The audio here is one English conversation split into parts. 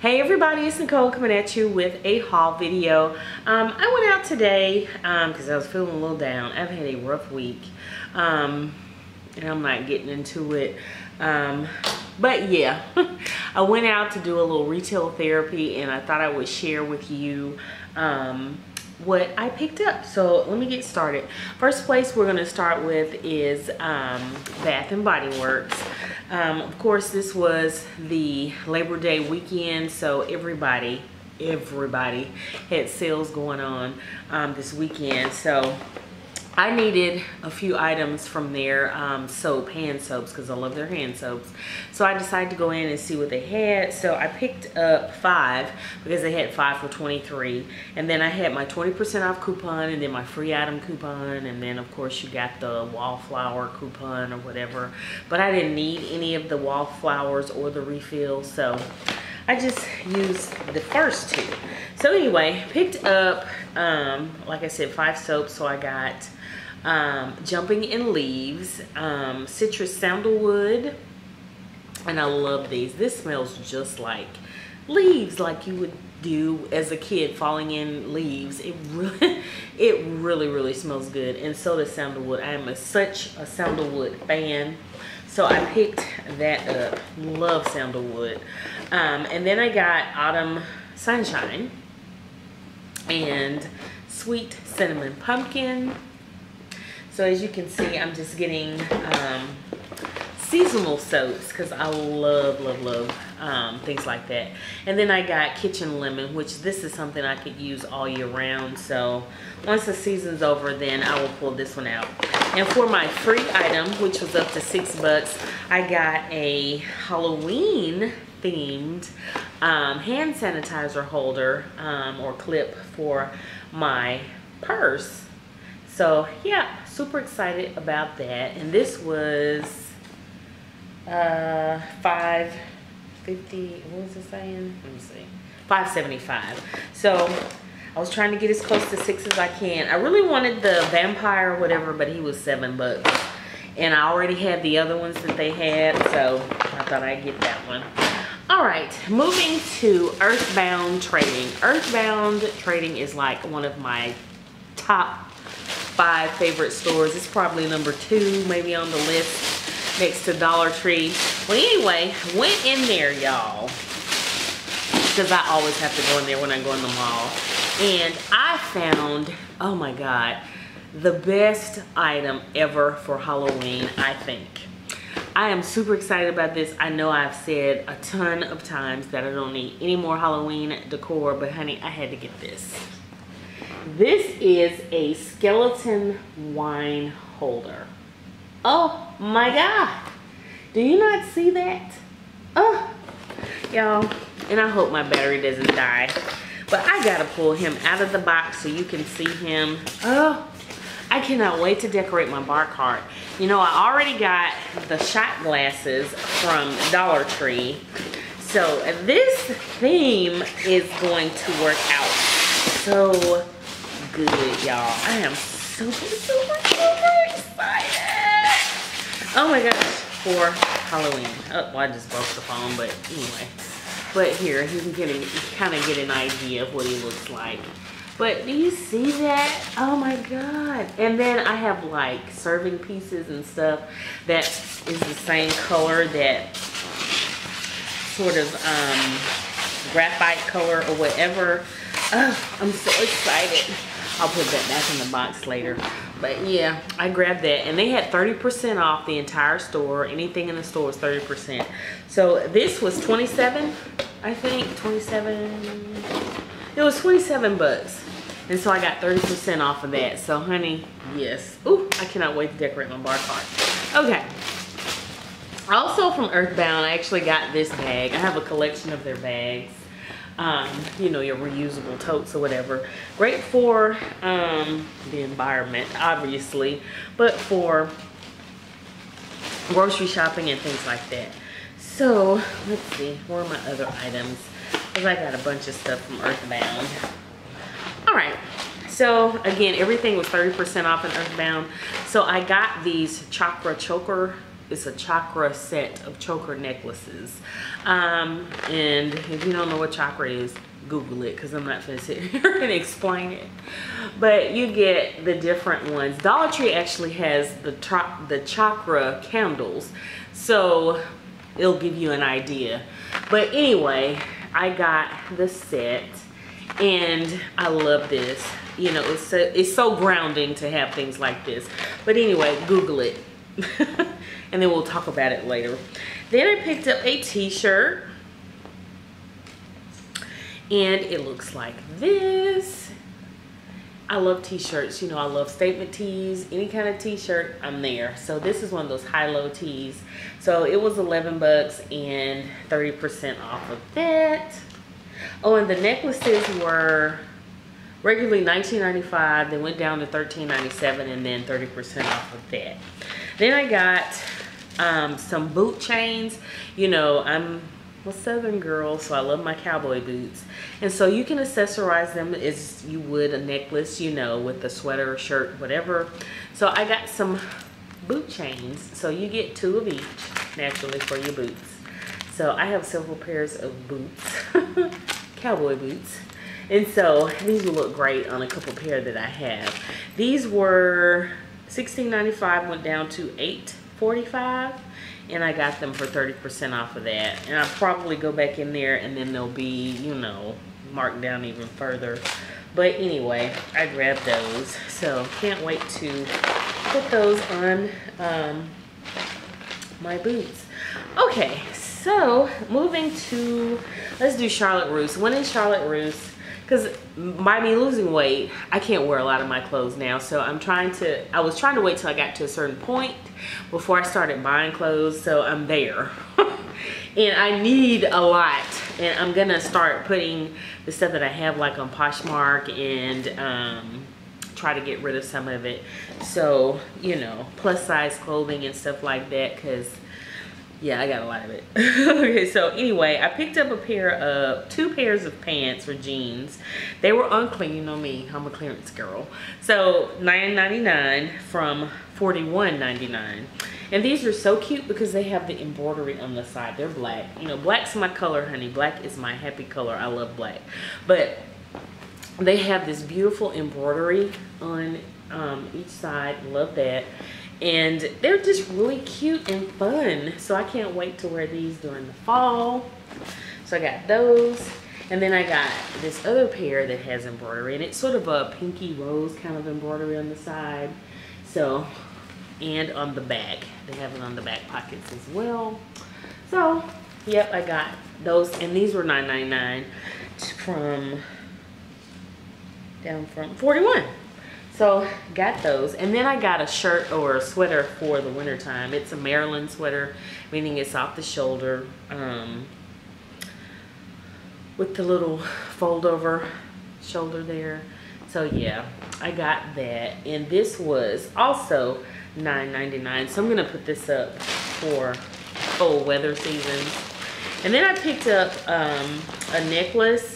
Hey everybody, it's Nicole coming at you with a haul video. I went out today because I was feeling a little down. I've had a rough week and I'm not getting into it. But yeah, I went out to do a little retail therapy and I thought I would share with you what I picked up. So let me get started. First place we're going to start with is Bath and Body Works. Of course, this was the Labor Day weekend, so everybody had sales going on this weekend. So I needed a few items from their hand soaps, because I love their hand soaps. So I decided to go in and see what they had. So I picked up 5 because they had 5 for $23. And then I had my 20% off coupon and then my free item coupon. And then of course you got the wallflower coupon or whatever. But I didn't need any of the wallflowers or the refills. So I just used the first 2. So anyway, picked up, like I said, 5 soaps. So I got Jumping in Leaves, Citrus Sandalwood, and I love these. This smells just like leaves, like you would do as a kid, falling in leaves. It really smells good. And so does sandalwood. I am such a sandalwood fan. So I picked that up. Love sandalwood. And then I got Autumn Sunshine and Sweet Cinnamon Pumpkin. So as you can see, I'm just getting seasonal soaps because I love things like that. And then I got Kitchen Lemon, which this is something I could use all year round. So once the season's over, then I will pull this one out. And for my free item, which was up to $6, I got a Halloween themed hand sanitizer holder or clip for my purse. So yeah, super excited about that. And this was $5.50. What was it saying? Let me see. $5.75. So I was trying to get as close to $6 as I can. I really wanted the vampire or whatever, but he was $7. And I already had the other ones that they had, so I thought I'd get that one. All right, moving to Earthbound Trading. Earthbound Trading is like one of my top 5 favorite stores. It's probably number 2 maybe on the list, next to Dollar Tree. Well, anyway, went in there, y'all, because I always have to go in there when I go in the mall. And I found, oh my God, the best item ever for Halloween, I think. I am super excited about this. I know I've said a ton of times that I don't need any more Halloween decor, but honey, I had to get this. This is a skeleton wine holder. Oh my God. Do you not see that? Oh, y'all. And I hope my battery doesn't die. But I gotta pull him out of the box so you can see him. Oh, I cannot wait to decorate my bar cart. You know, I already got the shot glasses from Dollar Tree. So this theme is going to work out so good, y'all. I am super excited. Oh my gosh, for Halloween. Oh, well, I just broke the phone, but anyway. But here, you can kind of get an idea of what he looks like. But do you see that? Oh my God. And then I have like serving pieces and stuff that is the same color, that sort of graphite color or whatever. Oh, I'm so excited. I'll put that back in the box later. But yeah, I grabbed that. And they had 30% off the entire store. Anything in the store was 30%. So this was $27, I think. 27. It was $27. And so I got 30% off of that. So honey, yes. Ooh, I cannot wait to decorate my bar cart. Okay. Also from Earthbound, I actually got this bag. I have a collection of their bags. You know, your reusable totes or whatever. Great for the environment, obviously, but for grocery shopping and things like that. So let's see, where are my other items? Because I got a bunch of stuff from Earthbound. All right, so again, everything was 30% off in Earthbound. So I got these chakra choker it's a chakra set of choker necklaces. And if you don't know what chakra is, Google it, because I'm not going to sit here and explain it. But you get the different ones. Dollar Tree actually has the chakra candles, so it'll give you an idea. But anyway, I got the set, and I love this. You know, it's so grounding to have things like this. But anyway, Google it. And then we'll talk about it later. Then I picked up a t-shirt. And it looks like this. I love t-shirts. You know, I love statement tees. Any kind of t-shirt, I'm there. So this is one of those high-low tees. So it was 11 bucks and 30% off of that. Oh, and the necklaces were regularly $19.95. They went down to $13.97 and then 30% off of that. Then I got some boot chains. You know, I'm a Southern girl, so I love my cowboy boots. And so you can accessorize them as you would a necklace, you know, with a sweater, shirt, whatever. So I got some boot chains. So you get 2 of each, naturally, for your boots. So I have several pairs of boots, cowboy boots. And so these will look great on a couple pair that I have. These were $16.95, went down to $8.45. And I got them for 30% off of that. And I'll probably go back in there and then they'll be, you know, marked down even further. But anyway, I grabbed those. So can't wait to put those on my boots. Okay, so moving to, let's do Charlotte Russe. When is Charlotte Russe? Because by me losing weight, I can't wear a lot of my clothes now. So I was trying to wait till I got to a certain point before I started buying clothes. So I'm there. And I need a lot. And I'm going to start putting the stuff that I have like on Poshmark and try to get rid of some of it. So, you know, plus size clothing and stuff like that, because yeah, I got a lot of it. Okay, so anyway, I picked up 2 pairs of pants or jeans. They were on clean, you know me, I'm a clearance girl. So $9.99 from $41.99. And these are so cute because they have the embroidery on the side. They're black. You know, black's my color, honey. Black is my happy color. I love black. But they have this beautiful embroidery on each side. Love that. And they're just really cute and fun. So I can't wait to wear these during the fall. So I got those. And then I got this other pair that has embroidery. And it's sort of a pinky rose kind of embroidery on the side. So, and on the back. They have it on the back pockets as well. So, yep, I got those. And these were $9.99 down from $41. So got those, and then I got a shirt or a sweater for the winter time. It's a Maryland sweater, meaning it's off the shoulder, with the little fold over shoulder there. So yeah, I got that, and this was also $9.99. So I'm gonna put this up for cold weather seasons. And then I picked up a necklace.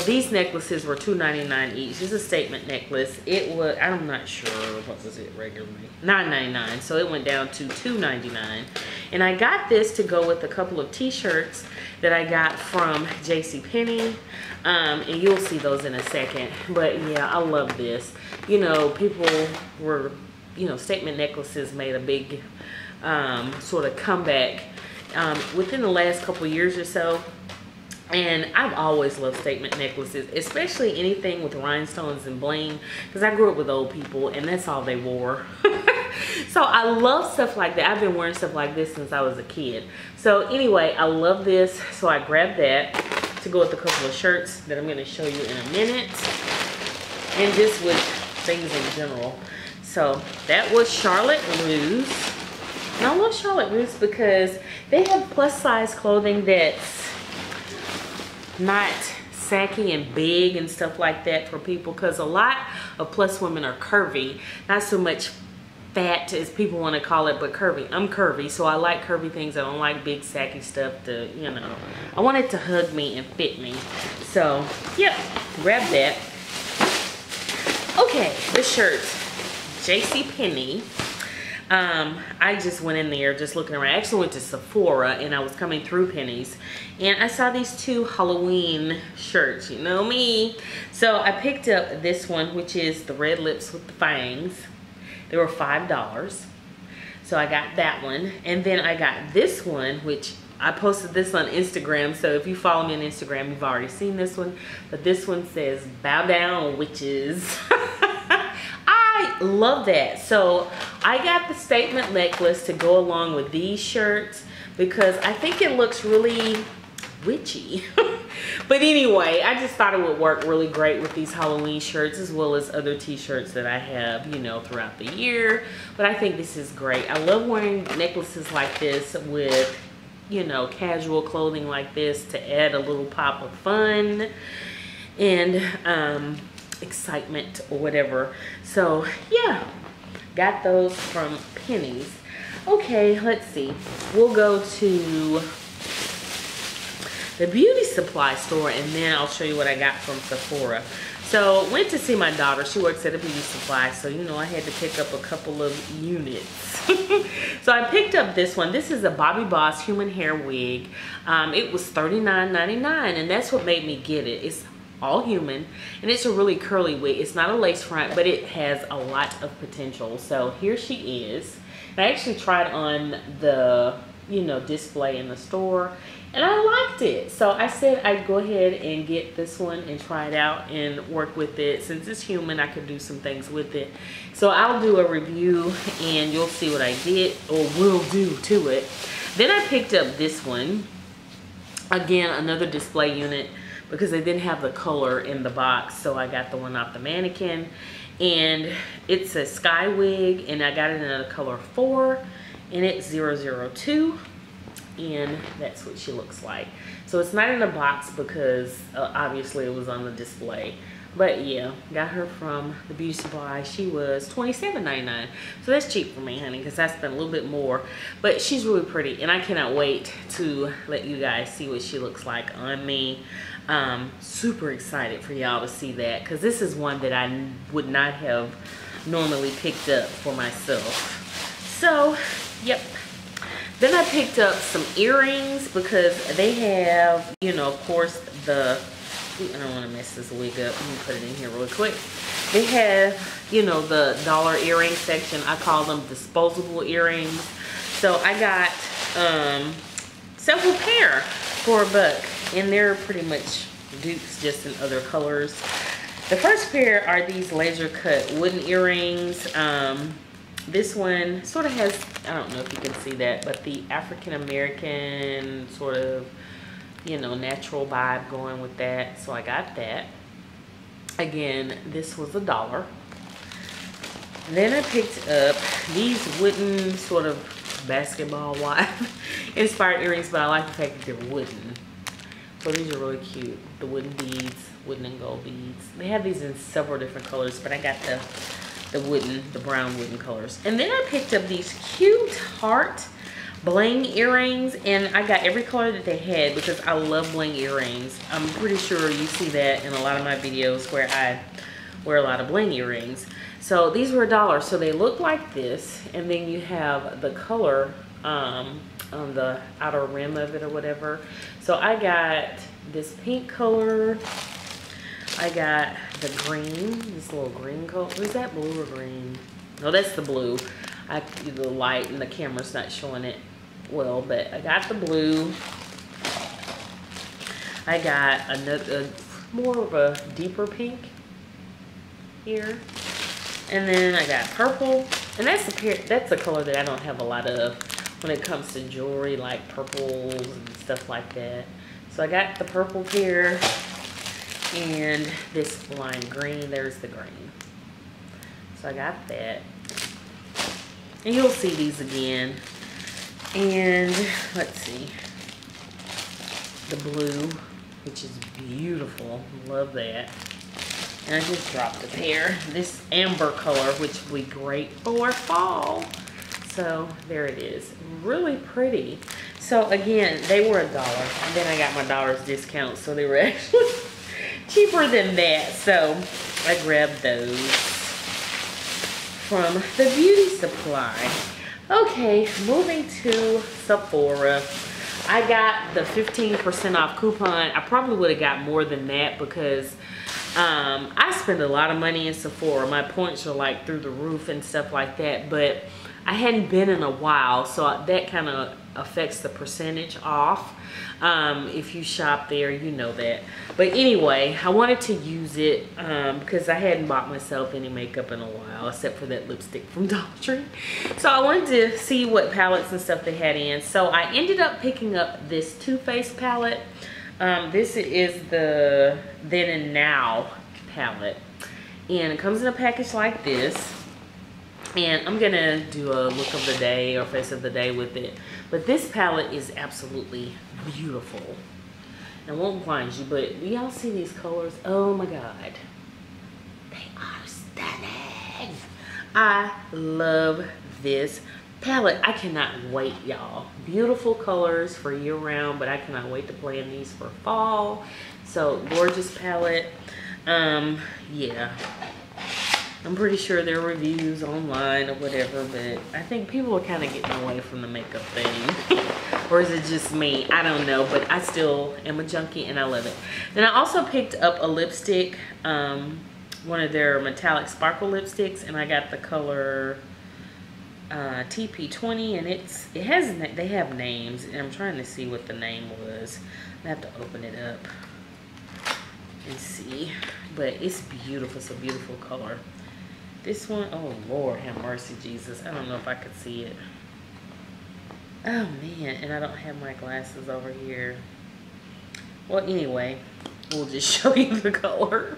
These necklaces were $2.99 each. This is a statement necklace. It was, I'm not sure, what was it regularly? $9.99, so it went down to $2.99. And I got this to go with a couple of t-shirts that I got from JCPenney. And you'll see those in a second. But yeah, I love this. You know, people were, you know, statement necklaces made a big sort of comeback within the last couple years or so. And I've always loved statement necklaces, especially anything with rhinestones and bling, because I grew up with old people and that's all they wore. So I love stuff like that. I've been wearing stuff like this since I was a kid. So anyway, I love this. So I grabbed that to go with a couple of shirts that I'm going to show you in a minute. And just with things in general. So that was Charlotte Russe. And I love Charlotte Russe because they have plus size clothing that's not saggy and big and stuff like that for people, because a lot of plus women are curvy, not so much fat as people want to call it, but curvy. I'm curvy, so I like curvy things. I don't like big saggy stuff to, you know, I want it to hug me and fit me. So yep, grab that. Okay, the shirts, JCPenney. I just went in there just looking around. I actually went to Sephora and I was coming through Penny's and I saw these two Halloween shirts, you know me. So I picked up this one, which is the red lips with the fangs. They were $5. So I got that one. And then I got this one, which I posted this on Instagram. So if you follow me on Instagram, you've already seen this one. But this one says, "Bow down, witches." I love that. So I got the statement necklace to go along with these shirts because I think it looks really witchy. But anyway, I just thought it would work really great with these Halloween shirts as well as other t-shirts that I have, you know, throughout the year. But I think this is great. I love wearing necklaces like this with, you know, casual clothing like this to add a little pop of fun and excitement or whatever. So yeah, got those from Penny's. Okay, let's see. We'll go to the beauty supply store and then I'll show you what I got from Sephora. So went to see my daughter. She works at a beauty supply, so you know I had to pick up a couple of units. So I picked up this one. This is a Bobbi Boss human hair wig. It was $39.99 and that's what made me get it. It's all human and it's a really curly wig. It's not a lace front, but it has a lot of potential. So here she is. And I actually tried on the, you know, display in the store and I liked it. So I said I'd go ahead and get this one and try it out and work with it. Since it's human, I could do some things with it. So I'll do a review and you'll see what I did or will do to it. Then I picked up this one. Again, another display unit because they didn't have the color in the box. So I got the one off the mannequin. And it's a sky wig and I got it in a color 4 and it's 002. And that's what she looks like. So it's not in a box because obviously it was on the display. But yeah, got her from the beauty supply. She was $27.99. So that's cheap for me, honey, because I spent a little bit more. But she's really pretty and I cannot wait to let you guys see what she looks like on me. Super excited for y'all to see that because this is one that I would not have normally picked up for myself. So, yep. Then I picked up some earrings because they have, you know, of course, the, I don't want to mess this wig up. Let me put it in here real quick. They have, you know, the dollar earring section. I call them disposable earrings. So I got several pair for $1. And they're pretty much dupes, just in other colors. The first pair are these laser cut wooden earrings. This one sort of has, I don't know if you can see that, but the African American sort of, you know, natural vibe going with that. So I got that. Again, this was $1. Then I picked up these wooden sort of basketball wife inspired earrings, but I like the fact that they're wooden. So these are really cute. The wooden beads, wooden and gold beads. They have these in several different colors, but I got the wooden, the brown wooden colors. And then I picked up these cute heart bling earrings, and I got every color that they had because I love bling earrings. I'm pretty sure you see that in a lot of my videos where I wear a lot of bling earrings. So these were $1. So they look like this, and then you have the color on the outer rim of it or whatever. So I got this pink color. I got the green, this little green color. Is that blue or green? No, that's the blue. The light and the camera's not showing it well, but I got the blue. I got another, more of a deeper pink here. And then I got purple. And that's a color that I don't have a lot of when it comes to jewelry, like purples and stuff like that. So I got the purple pair. And this lime green, there's the green. So I got that. And you'll see these again. And let's see. The blue, which is beautiful. Love that. And I just dropped a pair. This amber color, which will be great for fall. So there it is. Really pretty. So again, they were $1. And then I got my daughter's discount, so they were actually cheaper than that. So I grabbed those from the beauty supply. Okay, moving to Sephora. I got the 15% off coupon. I probably would have got more than that because I spend a lot of money in Sephora. My points are like through the roof and stuff like that, but I hadn't been in a while, so that kind of affects the percentage off. If you shop there, you know that. But anyway, I wanted to use it because I hadn't bought myself any makeup in a while, except for that lipstick from Dollar Tree. So I wanted to see what palettes and stuff they had in. So I ended up picking up this Too Faced palette. This is the Then and Now palette. And it comes in a package like this. And I'm gonna do a look of the day or face of the day with it. But this palette is absolutely beautiful. I won't blind you, but do y'all see these colors? Oh my God. They are stunning. I love this palette. I cannot wait, y'all. Beautiful colors for year round, but I cannot wait to play in these for fall. So gorgeous palette. Yeah. I'm pretty sure there are reviews online or whatever, but I think people are kind of getting away from the makeup thing. Or is it just me? I don't know, but I still am a junkie and I love it. Then I also picked up a lipstick, one of their metallic sparkle lipsticks, and I got the color TP20, and they have names, and I'm trying to see what the name was. I have to open it up and see, but it's beautiful. It's a beautiful color. This one, oh Lord, have mercy, Jesus. I don't know if I could see it. Oh man, and I don't have my glasses over here. Well, anyway, we'll just show you the color.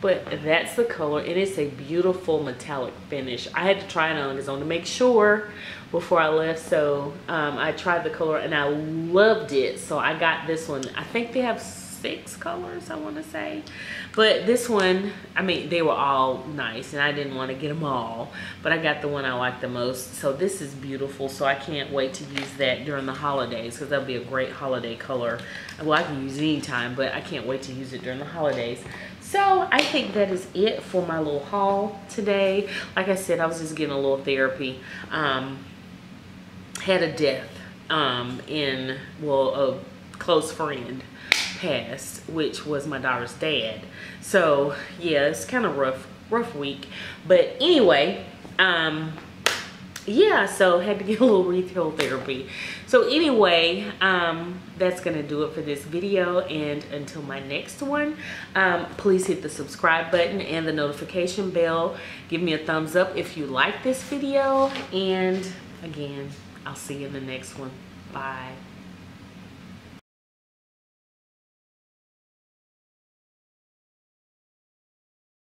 But that's the color. It is a beautiful metallic finish. I had to try it on because I wanted to make sure before I left. So I tried the color and I loved it. So I got this one. I think they have 6 colors, I want to say. But this one, I mean, they were all nice and I didn't want to get them all, but I got the one I like the most. So this is beautiful. So I can't wait to use that during the holidays because that'll be a great holiday color. Well, I can use it anytime, but I can't wait to use it during the holidays. So I think that is it for my little haul today. Like I said, I was just getting a little therapy. Had a death a close friend passed, which was my daughter's dad. So yeah, it's kind of rough week. But anyway, yeah, so had to get a little retail therapy. So anyway, that's gonna do it for this video, and until my next one, please hit the subscribe button and the notification bell. Give me a thumbs up if you like this video, and again, I'll see you in the next one. Bye.